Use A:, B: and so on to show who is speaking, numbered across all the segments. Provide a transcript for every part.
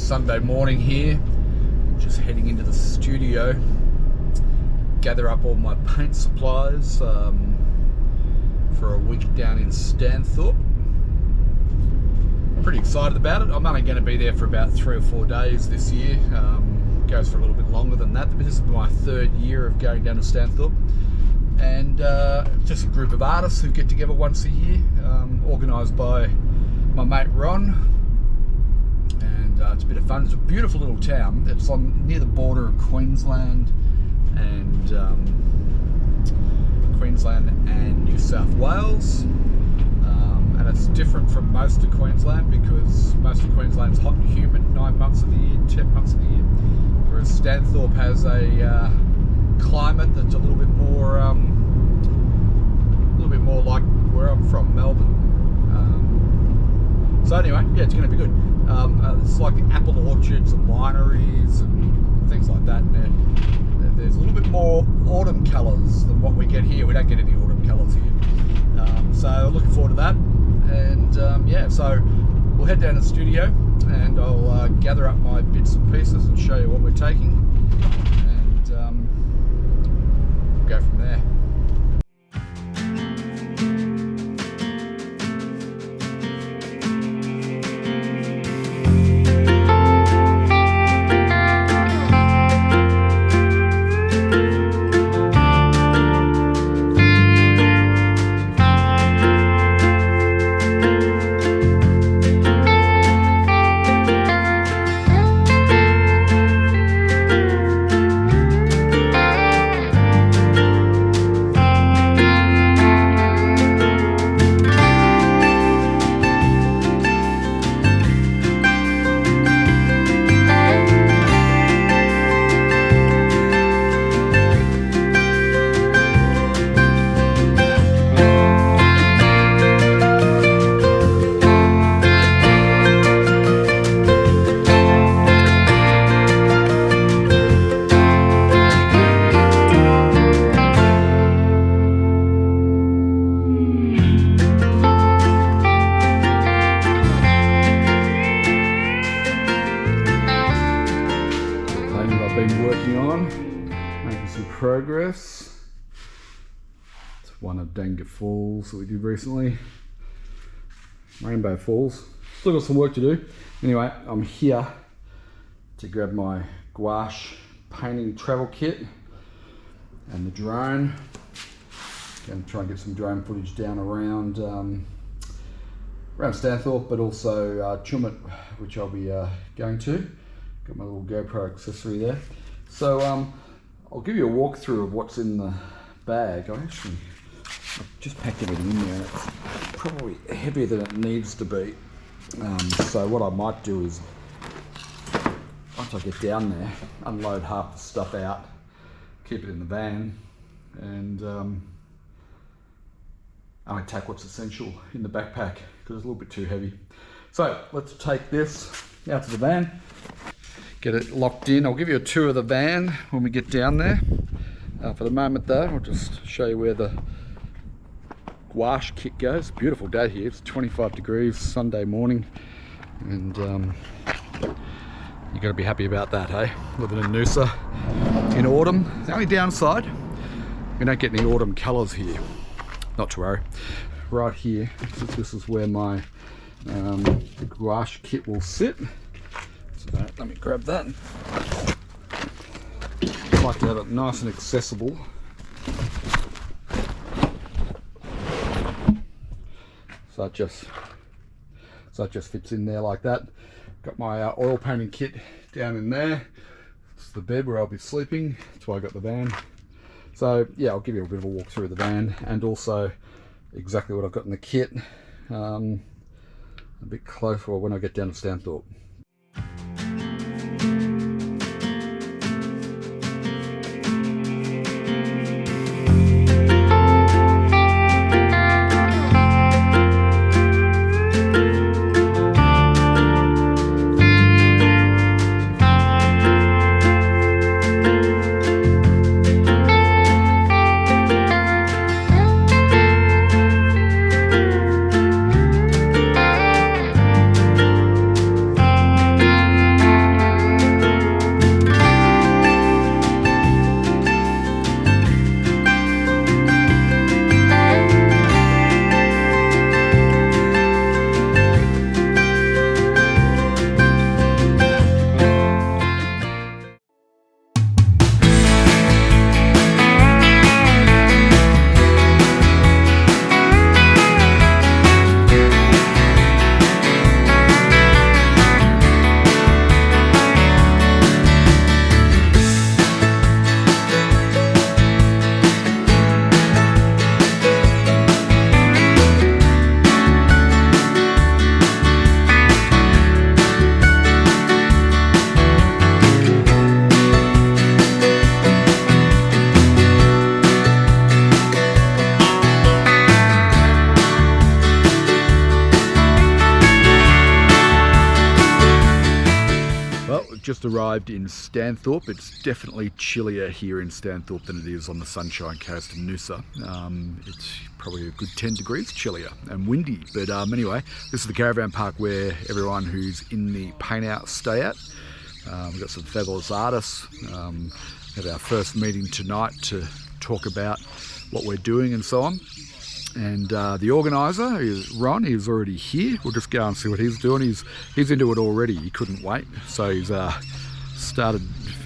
A: Sunday morning here, just heading into the studio, gather up all my paint supplies for a week down in Stanthorpe. Pretty excited about it. I'm only going to be there for about 3 or 4 days this year. Goes for a little bit longer than that, but this is my 3rd year of going down to Stanthorpe, and just a group of artists who get together once a year, organised by my mate Ron. And it's a bit of fun. It's a beautiful little town. It's on near the border of Queensland and New South Wales, and it's different from most of Queensland because most of Queensland's hot and humid 9 months of the year, 10 months of the year, whereas Stanthorpe has a climate that's a little bit more like where I'm from, Melbourne. So anyway, yeah, it's going to be good. It's like apple orchards and wineries and things like that. And there's a little bit more autumn colours than what we get here. We don't get any autumn colours here. So looking forward to that. And yeah, so we'll head down to the studio and I'll gather up my bits and pieces and show you what we're taking. And we'll go from there. Making some progress. It's one of Dangar Falls that we did recently. Rainbow Falls. Still got some work to do. Anyway, I'm here to grab my gouache painting travel kit and the drone. Going to try and get some drone footage down around Stanthorpe, but also Chumit, which I'll be going to. Got my little GoPro accessory there. So I'll give you a walkthrough of what's in the bag. I've just packed everything in there. It's probably heavier than it needs to be. So what I might do is, once I get down there, unload half the stuff out, keep it in the van, and only take what's essential in the backpack because it's a little bit too heavy. So let's take this out to the van. Get it locked in. I'll give you a tour of the van when we get down there. For the moment though, I'll just show you where the gouache kit goes. Beautiful day here. It's 25 degrees Sunday morning, and you got to be happy about that, hey? Living in Noosa in autumn. The only downside, we don't get any autumn colours here. Not to worry. Right here, this is where my the gouache kit will sit. So let me grab that. I like to have it nice and accessible. So it just fits in there like that. Got my oil painting kit down in there. It's the bed where I'll be sleeping. That's why I got the van. So yeah, I'll give you a bit of a walk through the van and also exactly what I've got in the kit a bit closer when I get down to Stanthorpe. just arrived in Stanthorpe. It's definitely chillier here in Stanthorpe than it is on the Sunshine Coast of Noosa. It's probably a good 10 degrees chillier and windy. But anyway, this is the caravan park where everyone who's in the paint out stay at. We've got some fabulous artists. Have our first meeting tonight to talk about what we're doing and so on. And the organiser is Ron. He's already here. We'll just go and see what he's doing. He's into it already. He couldn't wait, so he's started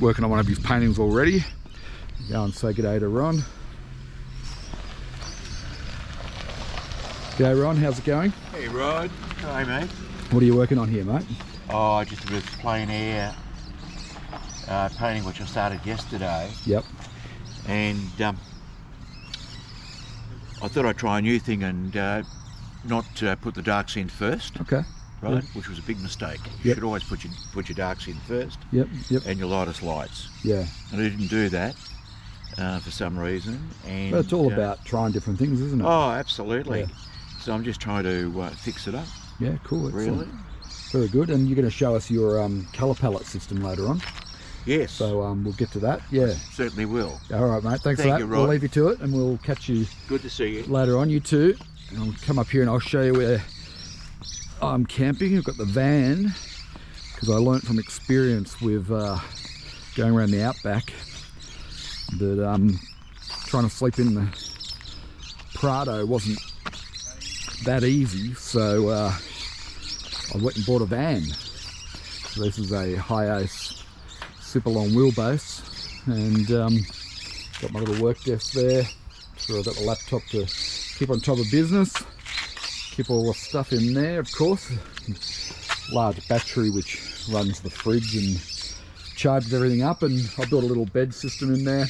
A: working on one of his paintings already. Go and say g'day to Ron. G'day Ron, how's it going?
B: Hey Rod. Hi mate.
A: What are you working on here, mate?
B: Oh, just a bit of plein air painting, which I started yesterday.
A: Yep.
B: And I thought I'd try a new thing and not put the darks in first.
A: Okay.
B: Right,
A: yep.
B: Which was a big mistake. You should always put your darks in first.
A: Yep.
B: And your lightest lights.
A: Yeah.
B: And I didn't do that for some reason. And
A: but it's all about trying different things, isn't it?
B: Oh, absolutely.
A: Yeah.
B: So I'm just trying to fix it up.
A: Yeah, cool. Excellent.
B: Really.
A: Very good. And you're going to show us your colour palette system later on.
B: Yes.
A: So we'll get to that. Yeah.
B: Certainly will.
A: All right, mate. Thanks for
B: Thank
A: that.
B: you, Rod.
A: We'll leave you to it, and we'll catch you.
B: Good to see you.
A: Later on, you too. And I'll come up here and I'll show you where I'm camping. I've got the van because I learnt from experience with going around the outback that trying to sleep in the Prado wasn't that easy. So I went and bought a van. So this is a Hi-Ace super long wheelbase, and got my little work desk there. So I've got the laptop to keep on top of business, keep all the stuff in there, of course. Large battery which runs the fridge and charges everything up, and I built a little bed system in there,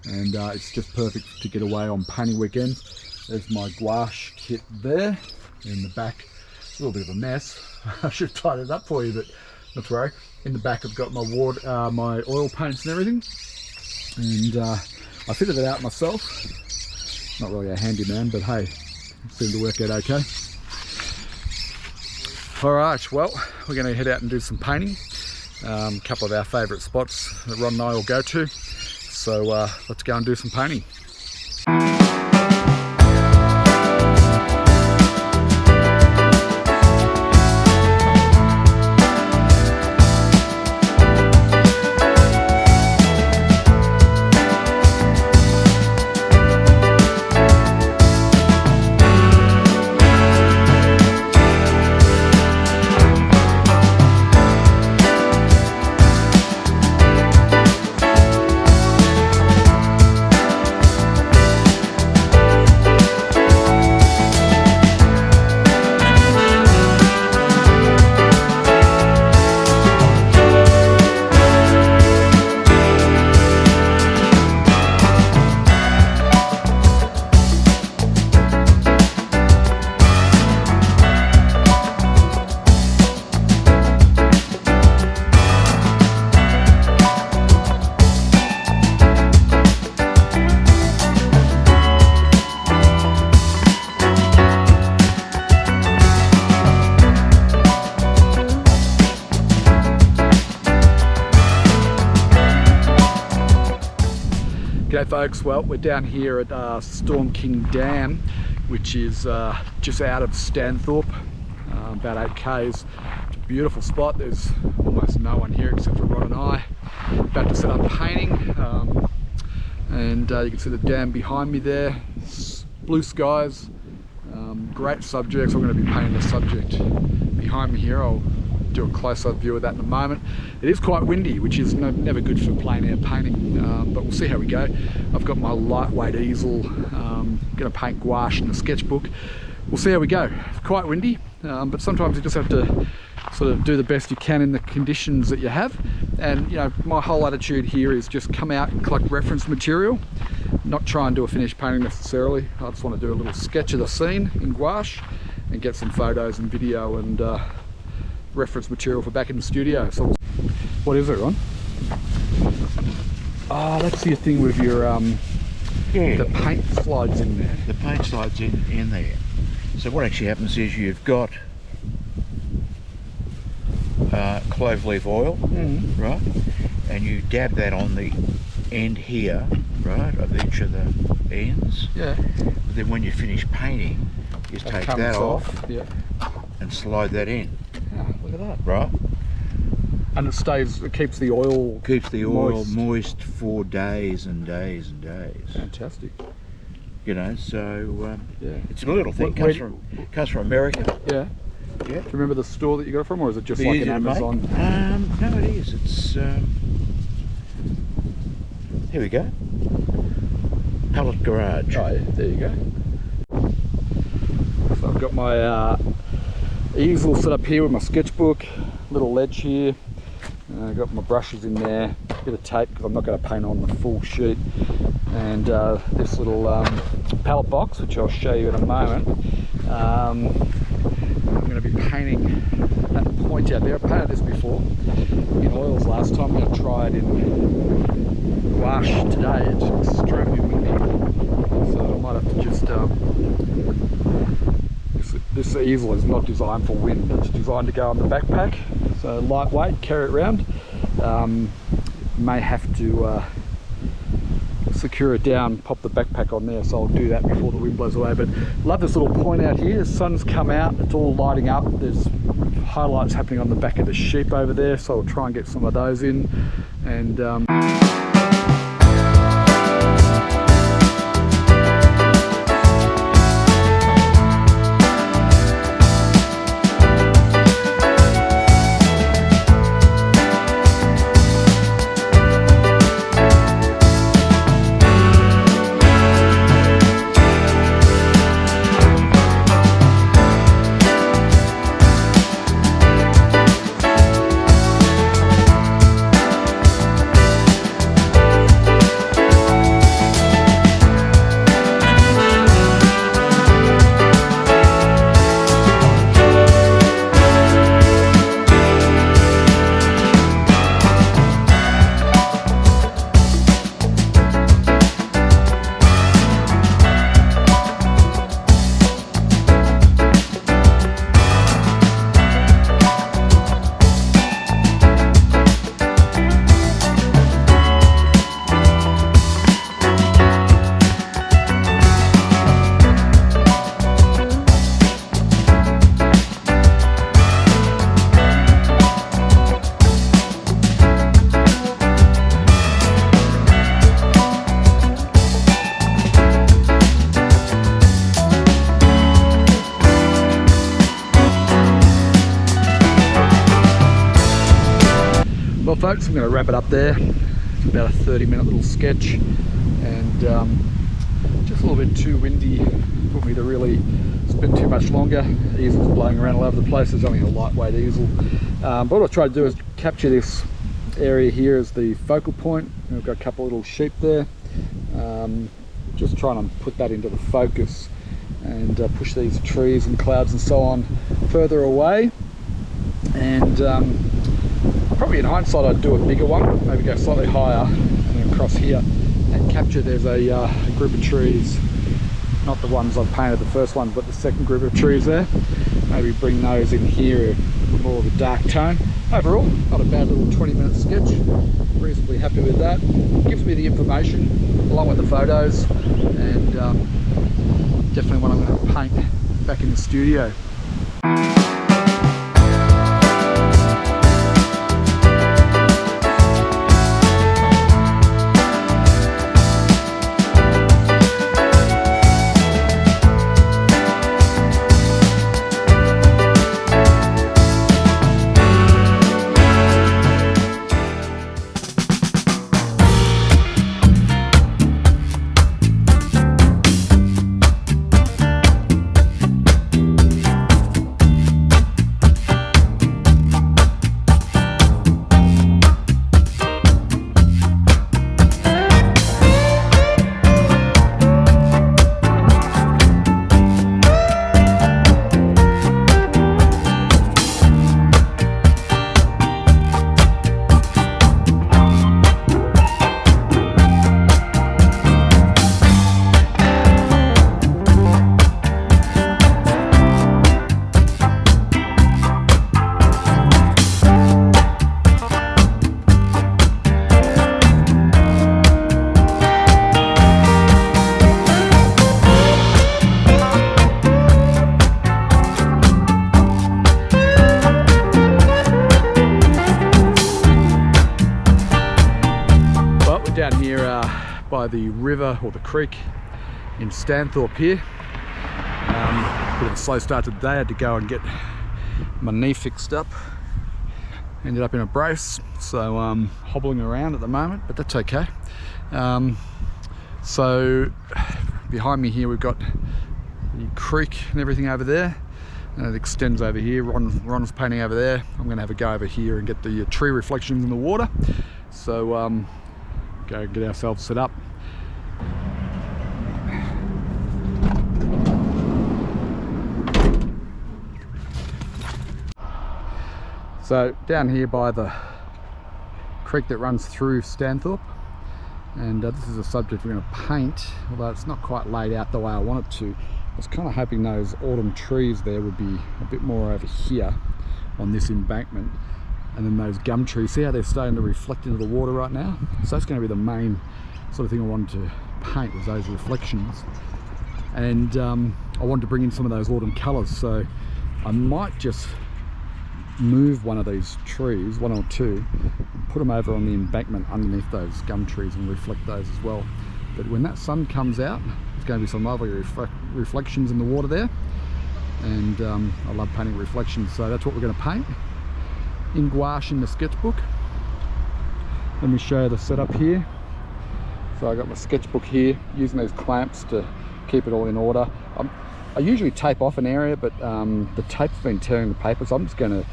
A: and it's just perfect to get away on painting weekends. There's my gouache kit there. In the back, a little bit of a mess. I should have tied it up for you, but not to worry. In the back I've got my my oil paints and everything, and I fitted it out myself. Not really a handyman, but hey, it seemed to work out okay. Alright, well, we're going to head out and do some painting. A couple of our favourite spots that Ron and I will go to, so let's go and do some painting. G'day folks, well we're down here at Storm King Dam, which is just out of Stanthorpe, about 8 k's. It's a beautiful spot. There's almost no one here except for Ron and I. About to set up painting, and you can see the dam behind me there. Blue skies, great subjects. I'm going to be painting the subject behind me here. I'll do a close-up view of that in a moment. It is quite windy, which is never good for plein air painting, but we'll see how we go. I've got my lightweight easel, going to paint gouache in the sketchbook. We'll see how we go. It's quite windy, but sometimes you just have to sort of do the best you can in the conditions that you have. And you know, my whole attitude here is just come out and collect reference material, not try and do a finished painting necessarily. I just want to do a little sketch of the scene in gouache and get some photos and video and reference material for back in the studio. So what is it, Ron? Oh, that's your thing with your
B: yeah,
A: the paint slides in there.
B: The paint slides in there. So what actually happens is you've got clove leaf oil,
A: Mm.
B: right? And you dab that on the end here, right, of each of the ends.
A: Yeah.
B: But then when you finish painting, you
A: That
B: take
A: comes
B: that off
A: Yeah.
B: and slide that in,
A: Yeah, look at that.
B: right?
A: And it keeps the oil
B: Keeps the oil
A: moist.
B: moist for days and days and days.
A: Fantastic.
B: You know, so
A: Yeah.
B: it's a little thing.
A: Where-
B: Comes from America.
A: Yeah.
B: Yeah.
A: Do you remember the store that you got it from, or is it just
B: Be
A: like
B: easy
A: an
B: to make.
A: Amazon?
B: No, it is. It's here we go. Pallet Garage.
A: Oh, yeah, there you go. So I've got my easel set up here with my sketchbook, little ledge here. I've got my brushes in there, bit of tape because I'm not going to paint on the full sheet, and this little palette box, which I'll show you in a moment. I'm going to be painting that point out there. I painted this before in oils last time. I'm going to try it in gouache today. It's extremely windy, so I might have to just this easel is not designed for wind, it's designed to go on the backpack, so lightweight, carry it around. May have to secure it down, pop the backpack on there, so I'll do that before the wind blows away. But love this little point out here. The sun's come out, it's all lighting up, there's highlights happening on the back of the sheep over there, so I'll try and get some of those in. And well folks, I'm going to wrap it up there. It's about a 30-minute little sketch, and just a little bit too windy for me to really spend too much longer. The easel's blowing around all over the place. There's only a lightweight easel. But what I tried to do is capture this area here as the focal point. We've got a couple of little sheep there. Just trying to put that into the focus and push these trees and clouds and so on further away. And probably in hindsight I'd do a bigger one, maybe go slightly higher and then across here and capture. There's a group of trees, not the ones I've painted the first one, but the second group of trees there. Maybe bring those in here, more of a dark tone. Overall, not a bad little 20-minute sketch. Reasonably happy with that. Gives me the information along with the photos, and definitely one I'm going to paint back in the studio. by the river or the creek in Stanthorpe here. Bit of a slow start to the day. I had to go and get my knee fixed up. Ended up in a brace, so hobbling around at the moment, but that's okay. So behind me here we've got the creek and everything over there, and it extends over here. Ron's painting over there. I'm going to have a go over here and get the tree reflections in the water. So go get ourselves set up. So down here by the creek that runs through Stanthorpe, and this is a subject we're going to paint, although it's not quite laid out the way I want it to. I was kind of hoping those autumn trees there would be a bit more over here on this embankment, and then those gum trees, see how they're starting to reflect into the water right now? So that's going to be the main sort of thing I wanted to paint, was those reflections. And I wanted to bring in some of those autumn colours, so I might just move one of these trees, one or two, and put them over on the embankment underneath those gum trees and reflect those as well. But when that sun comes out, there's going to be some lovely reflections in the water there, and I love painting reflections, so that's what we're going to paint in gouache in the sketchbook. Let me show you the setup here. So I got my sketchbook here, using these clamps to keep it all in order. I usually tape off an area, but the tape's been tearing the paper, so I'm just going to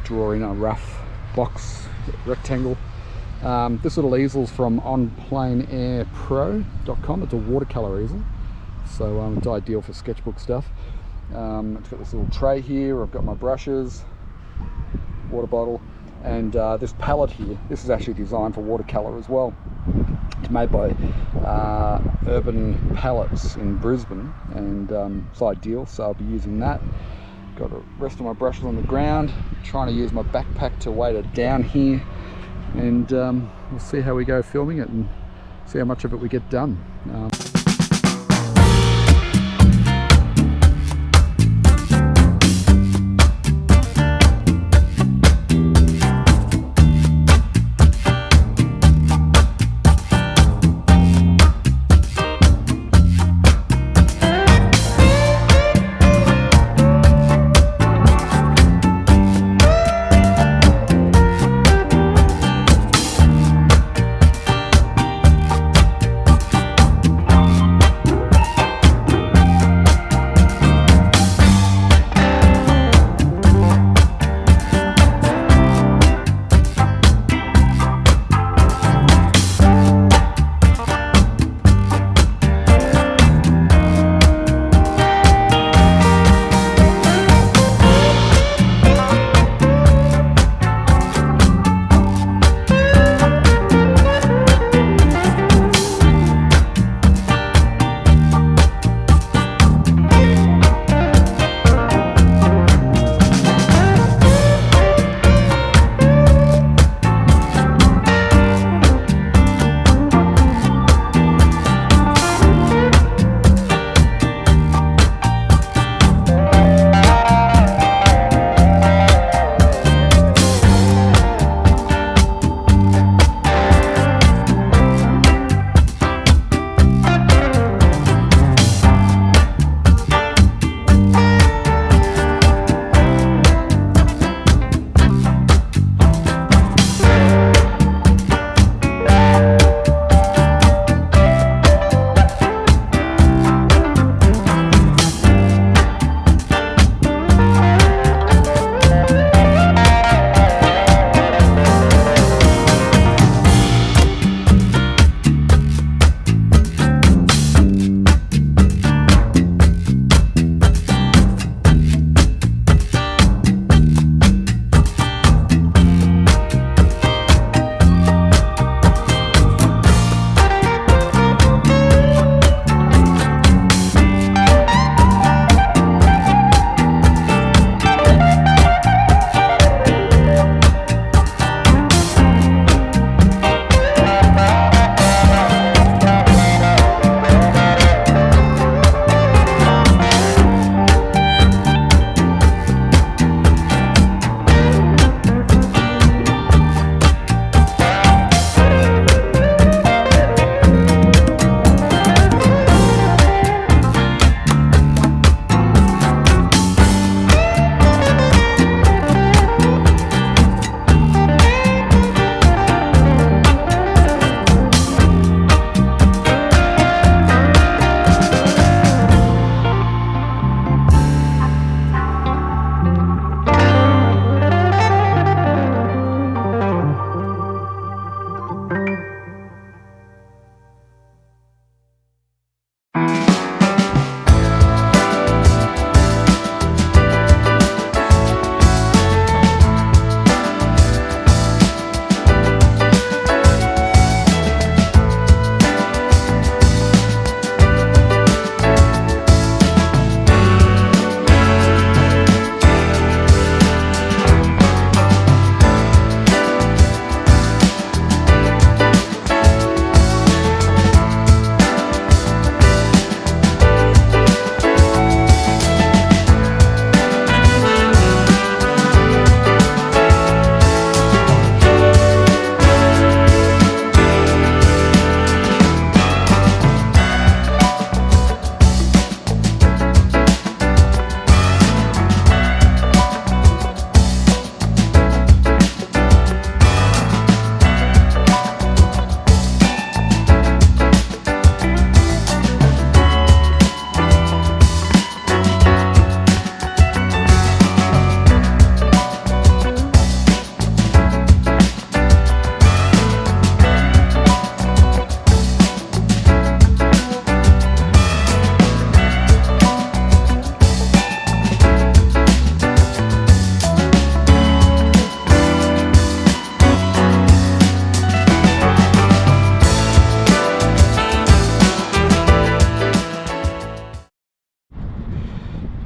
A: draw in a rough box rectangle. This little easel's from pleinairpro.com. It's a watercolor easel, so it's ideal for sketchbook stuff. It's got this little tray here. I've got my brushes, water bottle, and this palette here. This is actually designed for watercolor as well. It's made by Urban Palettes in Brisbane, and it's ideal, so I'll be using that. Got the rest of my brushes on the ground, trying to use my backpack to weight it down here, and we'll see how we go filming it and see how much of it we get done.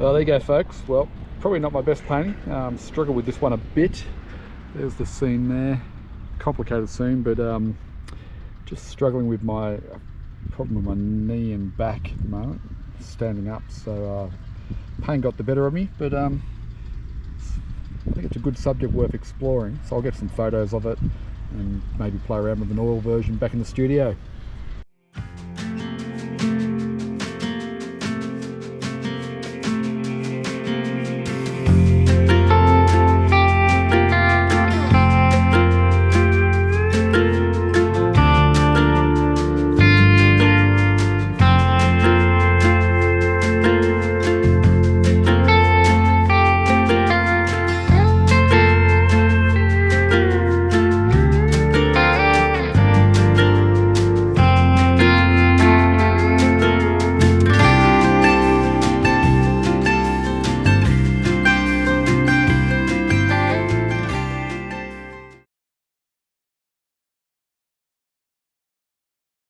A: Well, there you go, folks. Well, probably not my best painting. Struggled with this one a bit. There's the scene there. Complicated scene, but just struggling with my problem with my knee and back at the moment, standing up. So pain got the better of me, but I think it's a good subject worth exploring. So I'll get some photos of it and maybe play around with an oil version back in the studio.